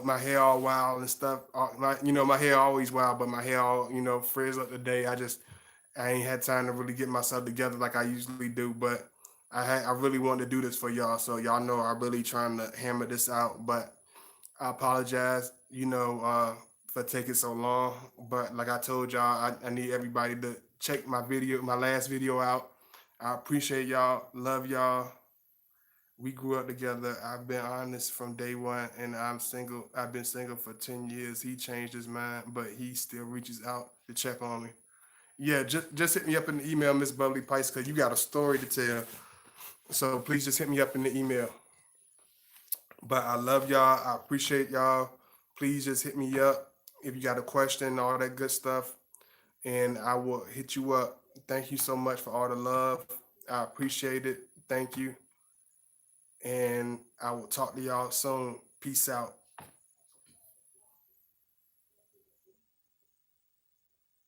My hair all wild and stuff. My hair always wild, but my hair all frizz up today. I ain't had time to really get myself together like I usually do, but I really wanted to do this for y'all, so y'all know I'm really trying to hammer this out. But I apologize, for taking so long. But like I told y'all, I need everybody to check my last video out. I appreciate y'all, love y'all. We grew up together. I've been honest from day one, and I'm single. I've been single for 10 years. He changed his mind, but he still reaches out to check on me. Yeah, just hit me up in the email, Miss Bubbly Pice, because you got a story to tell. So please just hit me up in the email. But I love y'all. I appreciate y'all. Please just hit me up if you got a question, all that good stuff, and I will hit you up. Thank you so much for all the love. I appreciate it. Thank you. And I will talk to y'all soon. Peace out.